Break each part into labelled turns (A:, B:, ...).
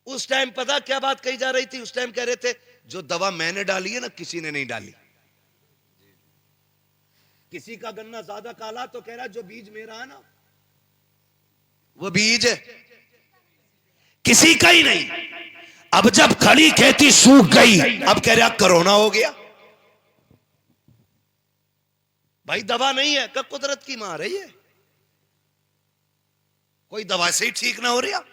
A: उस टाइम पता क्या बात कही जा रही थी? उस टाइम कह रहे थे जो दवा मैंने डाली है ना, किसी ने नहीं डाली। किसी का गन्ना ज्यादा काला तो कह रहा जो बीज मेरा है ना वो बीज है, किसी का ही नहीं। अब जब खड़ी खेती सूख गई, अब कह रहा कोरोना हो गया। भाई दवा नहीं है, कब कुदरत की मार है ये, कोई दवा से ही ठीक ना हो रहा।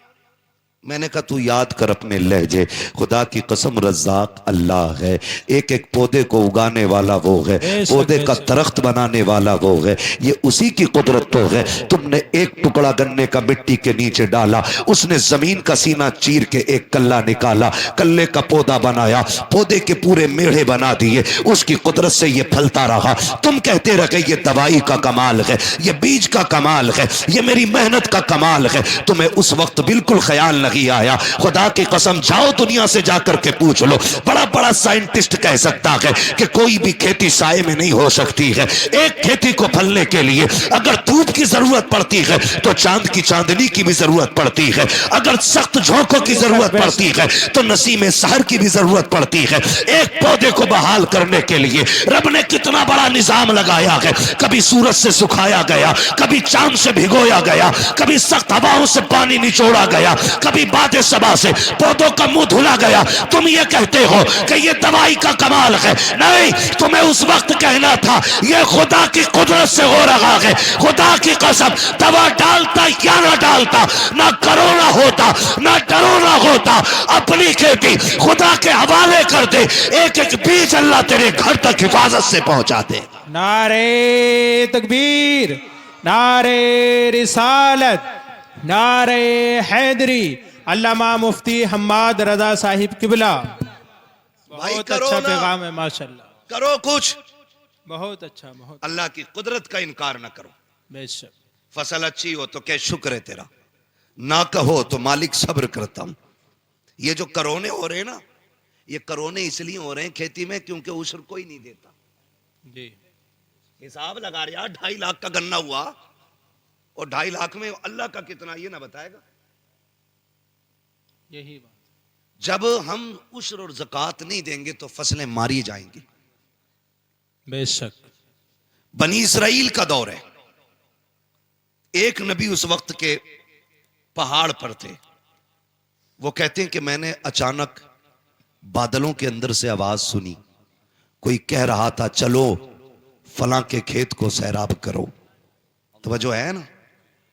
A: मैंने कहा तू याद कर अपने लहजे, खुदा की कसम रज़्ज़ाक अल्लाह है, एक एक पौधे को उगाने वाला वो है, पौधे का दरख्त बनाने वाला वो है, ये उसी की कुदरत तो है। तुमने एक टुकड़ा गन्ने का मिट्टी के नीचे डाला, उसने जमीन का सीना चीर के एक कल्ला निकाला, कल्ले का पौधा बनाया, पौधे के पूरे मेढ़े बना दिए, उसकी कुदरत से ये फलता रहा। तुम कहते रहे ये दवाई का कमाल है, ये बीज का कमाल है, ये मेरी मेहनत का कमाल है। तुम्हें उस वक्त बिल्कुल ख्याल नहीं आया। खुदा की कसम जाओ दुनिया से जाकर के पूछ लो, बड़ा बड़ा साइंटिस्ट कह सकता है कि कोई भी खेती साए में नहीं हो सकती है। एक खेती को फलने के लिए अगर धूप की जरूरत पड़ती है तो चांद की चांदनी की भी जरूरत पड़ती है, अगर सख्त झोंकों की जरूरत पड़ती है तो नसीम सहर की भी जरूरत पड़ती है। एक पौधे को बहाल करने के लिए रब ने कितना बड़ा निजाम लगाया है। कभी सूरज से सुखाया गया, कभी चांद से भिगोया गया, कभी सख्त हवाओं से पानी निचोड़ा गया, कभी बादे सबा से पौधों का मुंह धुला गया। तुम ये कहते हो कि ये दवाई का कमाल है, नहीं, तुम्हें उस वक्त कहना था ये खुदा की कुदरत से हो रहा है। खुदा की कसम दवा डालता या ना डालता, ना कोरोना होता ना डरोना होता। अपनी खेती खुदा के हवाले कर दे, एक एक बीज अल्लाह तेरे घर तक हिफाजत से पहुंचा दे।
B: नारे तकबीर, नारे रिसालत, नारे हैदरी। अल्लामा मुफ्ती हम्माद रजा साहिब किबला, बहुत अच्छा पैगाम है माशाल्लाह।
A: करो कुछ,
B: बहुत अच्छा, बहुत
A: अल्लाह की कुदरत का इनकार ना करो।
B: बेशक।
A: फसल अच्छी हो तो क्या शुक्र है तेरा, ना कहो तो मालिक सब्र करता हूं। ये जो करोने हो रहे हैं ना, ये करोने इसलिए हो रहे हैं खेती में क्योंकि उशर कोई नहीं देता
B: जी।
A: हिसाब लगा रहा 2.5 लाख का गन्ना हुआ और 2.5 लाख में अल्लाह का कितना ये ना बताएगा।
B: यही बात,
A: जब हम उशर और ज़कात नहीं देंगे तो फसलें मारी जाएंगी।
B: बेशक।
A: बनी इसराइल का दौर है, एक नबी उस वक्त के पहाड़ पर थे। वो कहते हैं कि मैंने अचानक बादलों के अंदर से आवाज सुनी, कोई कह रहा था चलो फलां के खेत को सैराब करो। तवज्जो है ना,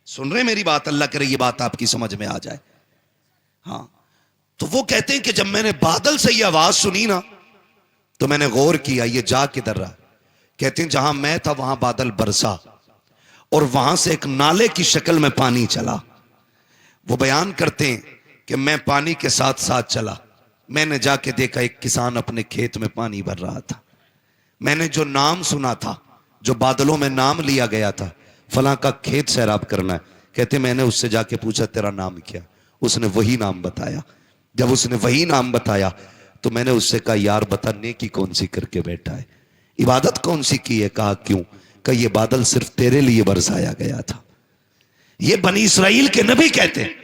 A: सुन रहे मेरी बात? अल्लाह करे ये बात आपकी समझ में आ जाए। हाँ, तो वो कहते हैं कि जब मैंने बादल से ये आवाज सुनी ना तो मैंने गौर किया ये जा किधर रहा। कहते हैं जहां मैं था वहां बादल बरसा और वहां से एक नाले की शक्ल में पानी चला। वो बयान करते हैं कि मैं पानी के साथ साथ चला, मैंने जाके देखा एक किसान अपने खेत में पानी भर रहा था। मैंने जो नाम सुना था, जो बादलों में नाम लिया गया था, फलां का खेत सैराब करना है, कहते मैंने उससे जाके पूछा तेरा नाम क्या? उसने वही नाम बताया। जब उसने वही नाम बताया तो मैंने उससे कहा यार बता नेकी कौन सी करके बैठा है, इबादत कौन सी की है? कहा क्यों? कहा ये बादल सिर्फ तेरे लिए बरसाया गया था। ये बनी इसराइल के नबी कहते हैं,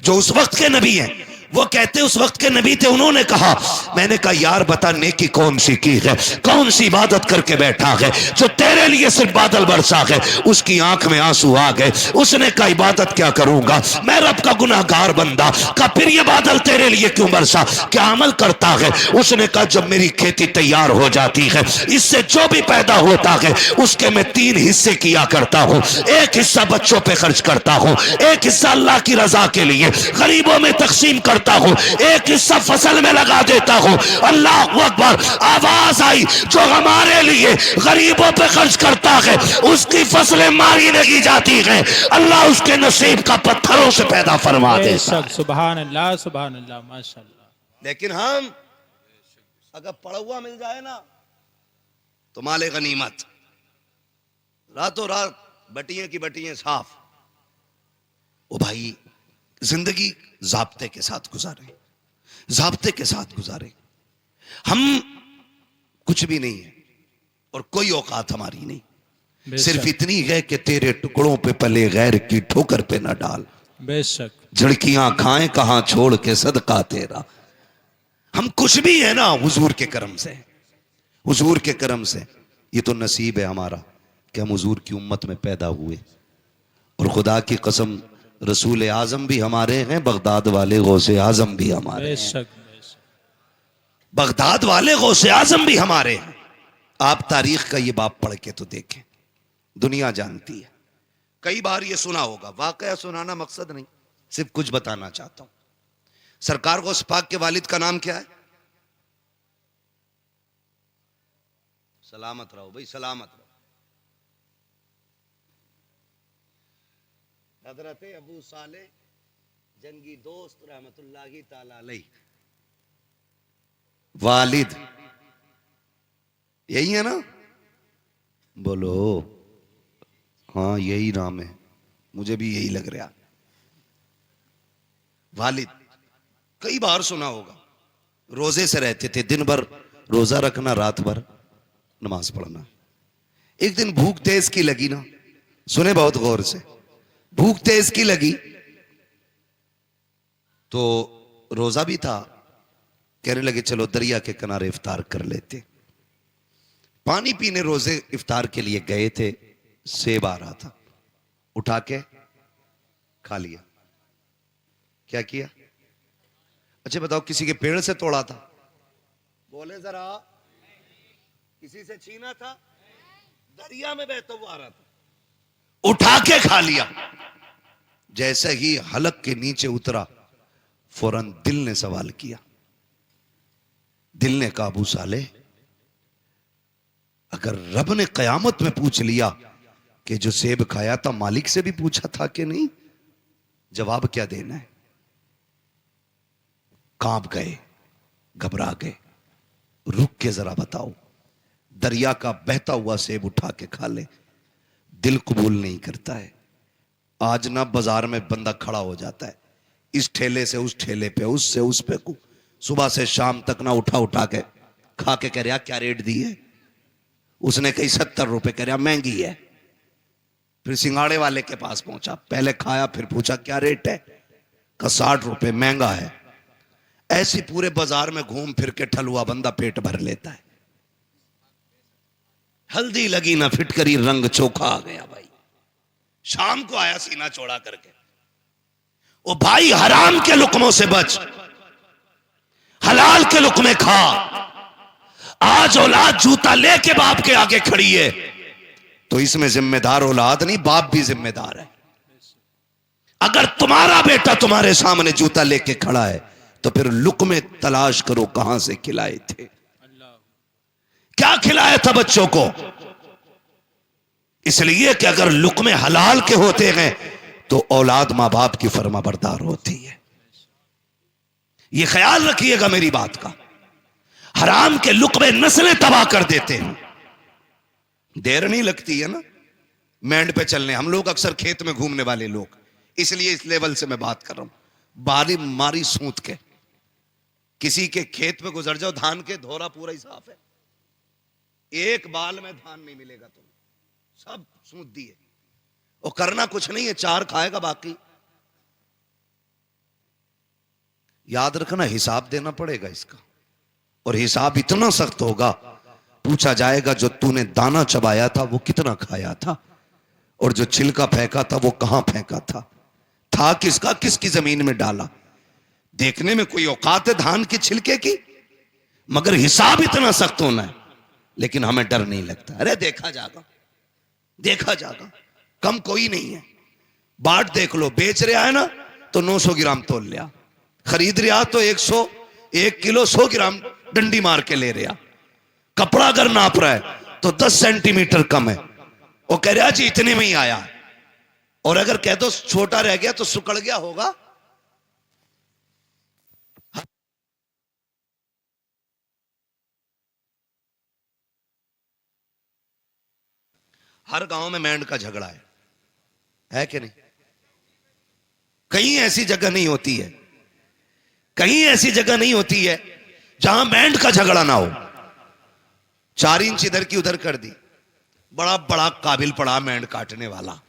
A: जो उस वक्त के नबी हैं, वो कहते उस वक्त के नबी थे। उन्होंने कहा, मैंने कहा यार बता नेकी कौन सी की है, कौन सी इबादत करके बैठा है जो तेरे लिए सिर्फ बादल बरसा है? उसकी आंख में आंसू आ गए। उसने कहा इबादत क्या करूंगा, मैं रब का गुनाहगार बंदा। कहा फिर ये बादल तेरे लिए क्यों बरसा, क्या अमल करता है? उसने कहा जब मेरी खेती तैयार हो जाती है, इससे जो भी पैदा होता है उसके मैं 3 हिस्से किया करता हूं। एक हिस्सा बच्चों पे खर्च करता हूं, एक हिस्सा अल्लाह की रजा के लिए गरीबों में तकसीम करता हूं, एक हिस्सा फसल में लगा देता हूं। अल्लाह अकबर। आवाज आई जो हमारे लिए गरीबों पे खर्च करता है उसकी फसलें मारी नहीं जाती हैं, अल्लाह उसके नसीब का पत्थरों से पैदा फरमा दे।
B: सुभान अल्लाह, सुभान अल्लाह, माशाअल्लाह।
A: लेकिन हम अगर पड़ा हुआ मिल जाए ना तो माले गनीमत, रातों रात बटियां की बटियां साफ। ओ भाई जिंदगी ज़ाब्ते के साथ गुजारे, ज़ाब्ते के साथ गुजारे। हम कुछ भी नहीं है और कोई औकात हमारी नहीं, सिर्फ इतनी है कि तेरे टुकड़ों पे पले गैर की ठोकर पे ना डाल।
B: बेशक
A: झड़कियां खाएं कहां छोड़ के सदका तेरा। हम कुछ भी है ना हुजूर के करम से, हुजूर के करम से। ये तो नसीब है हमारा कि हम हुजूर की उम्मत में पैदा हुए। और खुदा की कसम रसूल आजम भी हमारे हैं, बगदाद वाले गौसे आजम भी हमारे हैं,
B: बेशक बेशक
A: बगदाद वाले गौसे आजम भी हमारे हैं। आप तारीख का ये बाप पढ़ के तो देखें, दुनिया जानती है। कई बार ये सुना होगा, वाकया सुनाना मकसद नहीं, सिर्फ कुछ बताना चाहता हूं। सरकार गौस पाक के वालिद का नाम क्या है? सलामत रहो भाई, सलामत रहो। हजरत अबू साले जंगी दोस्त रहमतुल्लाहि ताला अलैह, वालिद यही है ना? बोलो हाँ यही नाम है, मुझे भी यही लग रहा। वालिद कई बार सुना होगा। रोजे से रहते थे, दिन भर रोजा रखना, रात भर नमाज पढ़ना। एक दिन भूख तेज की लगी ना, सुने बहुत गौर से, भूख तेज की लगी तो रोजा भी था, कहने लगे चलो दरिया के किनारे इफ्तार कर लेते। पानी पीने रोजे इफ्तार के लिए गए थे, सेब आ रहा था, उठा के खा लिया। क्या किया? अच्छा बताओ, किसी के पेड़ से तोड़ा था? बोले जरा, किसी से छीना था? दरिया में बहता हुआ आ रहा था, उठा के खा लिया। जैसे ही हलक के नीचे उतरा, फौरन दिल ने सवाल किया। दिल ने कहा, अबू साले, अगर रब ने कयामत में पूछ लिया कि जो सेब खाया था मालिक से भी पूछा था कि नहीं, जवाब क्या देना है? कांप गए, घबरा गए। रुक के जरा बताओ, दरिया का बहता हुआ सेब उठा के खा ले, दिल कबूल नहीं करता है। आज ना बाजार में बंदा खड़ा हो जाता है, इस ठेले से उस ठेले पे, उससे उस पे, सुबह से शाम तक ना उठा उठा के खा के कह रहा क्या रेट दी है? उसने कही 70 रुपए, कह रहा महंगी है। फिर सिंगाड़े वाले के पास पहुंचा, पहले खाया फिर पूछा क्या रेट है? का 60 रुपए, महंगा है। ऐसी पूरे बाजार में घूम फिर के ठलुआ बंदा पेट भर लेता है। हल्दी लगी ना फिटकरी, रंग चोखा आ गया भाई। शाम को आया सीना चौड़ा करके, ओ भाई हराम के लुकमों से बच, हलाल के लुकमे खा। आज औलाद जूता लेके बाप के आगे खड़ी है, तो इसमें जिम्मेदार औलाद नहीं, बाप भी जिम्मेदार है। अगर तुम्हारा बेटा तुम्हारे सामने जूता लेके खड़ा है तो फिर लुकमे तलाश करो कहां से खिलाए थे, क्या खिलाया था बच्चों को। इसलिए कि अगर लुकमे हलाल के होते हैं तो औलाद मां बाप की फर्माबरदार होती है। यह ख्याल रखिएगा मेरी बात का। हराम के लुकमे नस्लें तबाह कर देते हैं। देर नहीं लगती है ना मैंड पे चलने। हम लोग अक्सर खेत में घूमने वाले लोग, इसलिए इस लेवल से मैं बात कर रहा हूं। बारी मारी सूत के किसी के खेत पे गुजर जाओ, धान के धोरा पूरा ही साफ है, एक बाल में धान नहीं मिलेगा तुम्हें, सब सूत दिए। और करना कुछ नहीं है, चार खाएगा बाकी। याद रखना, हिसाब देना पड़ेगा इसका, और हिसाब इतना सख्त होगा, पूछा जाएगा जो तूने दाना चबाया था वो कितना खाया था, और जो छिलका फेंका था वो कहां फेंका था किसका, किसकी जमीन में डाला। देखने में कोई औकात है धान के छिलके की, मगर हिसाब इतना सख्त होना है। लेकिन हमें डर नहीं लगता, अरे देखा जाएगा, देखा जाएगा, कम कोई नहीं है। बाट देख लो, बेच रहा है ना तो 900 ग्राम तोल लिया, खरीद रहा तो 1 किलो 100 ग्राम डंडी मार के ले रहा। कपड़ा अगर नाप रहा है तो 10 सेंटीमीटर कम है, वो कह रहा जी इतने में ही आया। और अगर कह दो छोटा रह गया तो सुकड़ गया होगा। हर गांव में मेंढ का झगड़ा है कि नहीं? कहीं ऐसी जगह नहीं होती है, कहीं ऐसी जगह नहीं होती है जहां मेंढ का झगड़ा ना हो। 4 इंच इधर की उधर कर दी, बड़ा बड़ा काबिल पड़ा मेंढ काटने वाला।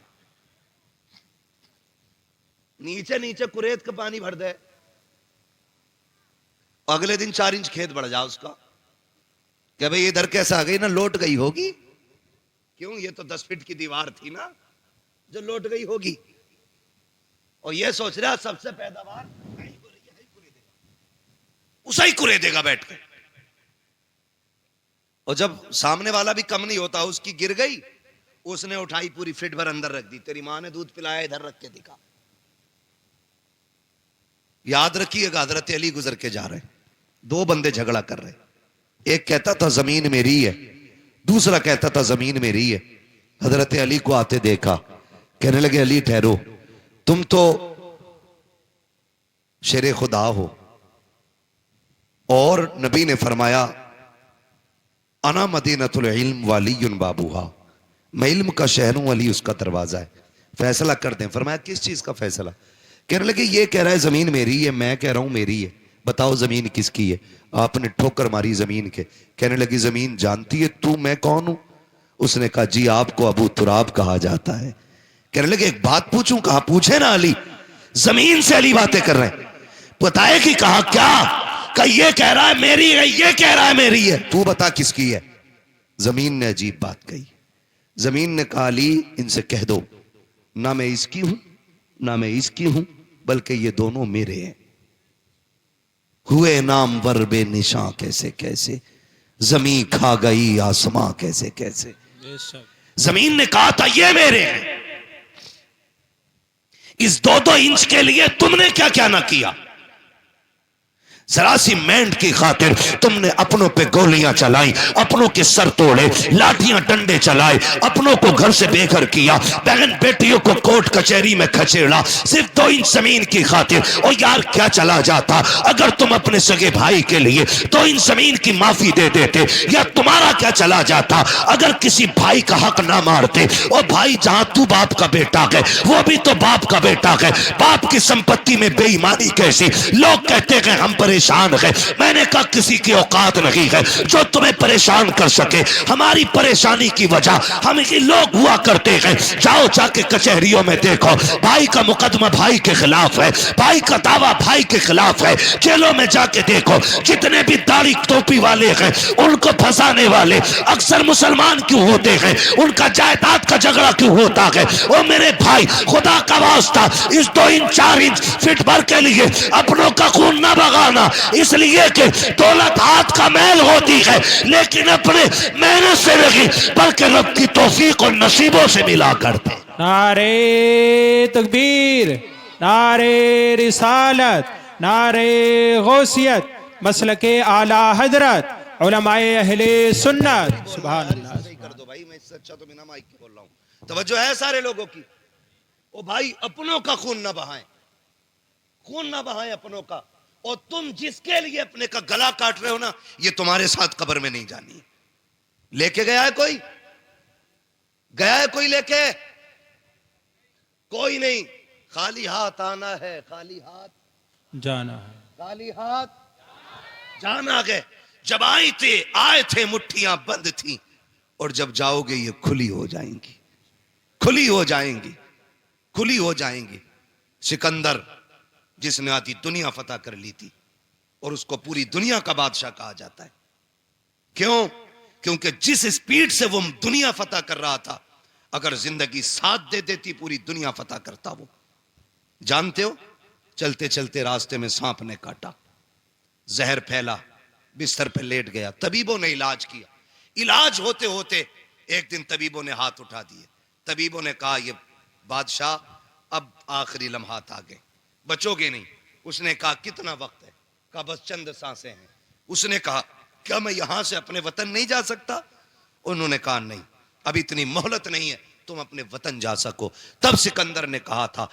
A: नीचे नीचे कुरेद का पानी भर दे, अगले दिन 4 इंच खेत बढ़ जाए उसका, क्या भाई इधर कैसे आ गई ना, लौट गई होगी। क्यों, ये तो 10 फीट की दीवार थी ना जो लौट गई होगी। और ये सोच रहा सबसे पैदावार उसे ही कुरे देगा बैठ के। और जब सामने वाला भी कम नहीं होता, उसकी गिर गई, उसने उठाई पूरी फिट भर अंदर रख दी, तेरी मां ने दूध पिलाया इधर रख के दिखा। याद रखिएगा, हजरत अली गुजर के जा रहे, 2 बंदे झगड़ा कर रहे, एक कहता था जमीन मेरी है, दूसरा कहता था जमीन मेरी है। हजरत अली को आते देखा, कहने लगे अली ठहरो, तुम तो शेरे खुदा हो, और नबी ने फरमाया अना मदीनतुल इल्म वालियुन बाबूहा, मैं इल्म का शहर हूं, अली उसका दरवाजा है, फैसला कर दें। फरमाया किस चीज का फैसला? कहने लगे ये कह रहा है जमीन मेरी है, मैं कह रहा हूं मेरी है, बताओ जमीन किसकी है? आपने ठोकर मारी जमीन के। कहने लगी जमीन जानती है तू मैं कौन हूं? उसने कहा जी आपको अबू तुराब कहा जाता है। कहने लगे एक बात पूछूं? कहा पूछे ना अली। जमीन से अली बातें कर रहे हैं, बताए कि कहा क्या? कहा ये कह रहा है मेरी है, ये कह रहा है मेरी है, तू बता किसकी है? जमीन ने अजीब बात कही। जमीन ने कहा अली इनसे कह दो ना मैं इसकी हूं ना मैं इसकी हूं, बल्कि ये दोनों मेरे हैं। हुए नाम वर बे निशां कैसे कैसे, जमीन खा गई आसमां कैसे कैसे।
B: बेशक
A: जमीन ने कहा था ये मेरे हैं, इस 2-2 इंच के लिए तुमने क्या क्या ना किया। जरा सी मेंढ की खातिर तुमने अपनों पे गोलियां चलाई, अपनों के सर तोड़े, लाठियां डंडे चलाए, अपनों को घर से बेघर किया, बहन बेटियों को कोर्ट कचहरी में खचेड़ा, सिर्फ 2 इंच जमीन की खातिर। और यार क्या चला जाता अगर तुम अपने सगे भाई के लिए 2 इंच जमीन की माफी दे देते, या तुम्हारा क्या चला जाता अगर किसी भाई का हक ना मारते। और भाई जहां तू बाप का बेटा है वो भी तो बाप का बेटा है, बाप की संपत्ति में बेईमानी कैसी? लोग कहते हैं हम परेशान है, मैंने कहा किसी की औकात नहीं है जो तुम्हें परेशान कर सके। हमारी परेशानी की वजह हम ही लोग हुआ करते हैं। जाओ जाके कचहरियों में देखो, भाई का मुकदमा भाई के खिलाफ है, भाई का दावा भाई के खिलाफ है। जेलों में जाके देखो जितने भी दाढ़ी टोपी वाले हैं उनको फंसाने वाले अक्सर मुसलमान क्यों होते हैं, उनका जायदाद का झगड़ा क्यों होता है। ओ मेरे भाई खुदा का वास्ता इस 2 इंच 4 इंच फिट भर के लिए अपनों का खून ना बगाना, इसलिए कि दौलत हाथ का मैल होती है लेकिन अपने मेहनत से नहीं बल्कि रब की तौफीक और नसीबों से मिला करते।
B: नारे तकबीर, नारे रिसालत, नारे गौसियत, मसलके आला हजरत उलमाए अहले सुन्नत। सुभान अल्लाह।
A: सही कर दो भाई, मैं इससे अच्छा तो बिना माइक के बोल रहा हूं। तवज्जो है सारे लोगों की। ओ भाई अपनों का खून ना बहाएं, खून ना बहाएं अपनों का। और तुम जिसके लिए अपने का गला काट रहे हो ना, ये तुम्हारे साथ कब्र में नहीं जानी। लेके गया है कोई? गया है कोई लेके? कोई नहीं। खाली हाथ आना है, खाली हाथ
B: जाना है,
A: खाली हाथ जाना है। जब आए थे मुट्ठियां बंद थी, और जब जाओगे ये खुली हो जाएंगी, खुली हो जाएंगी, खुली हो जाएंगी। सिकंदर जिसने आधी दुनिया फतह कर ली थी और उसको पूरी दुनिया का बादशाह कहा जाता है। क्यों? क्योंकि जिस स्पीड से वो दुनिया फतह कर रहा था, अगर जिंदगी साथ दे देती पूरी दुनिया फतह करता वो। जानते हो, चलते चलते रास्ते में सांप ने काटा, जहर फैला, बिस्तर पे लेट गया, तबीबों ने इलाज किया। इलाज होते होते एक दिन तबीबों ने हाथ उठा दिए। तबीबों ने कहा ये बादशाह अब आखिरी लम्हात आ गए, बचोगे नहीं। उसने कहा कितना वक्त है? कहा बस चंद सांसें हैं। उसने कहा क्या मैं यहां से अपने वतन नहीं जा सकता? उन्होंने कहा नहीं, अब इतनी मोहलत नहीं है तुम अपने वतन जा सको। तब सिकंदर ने कहा था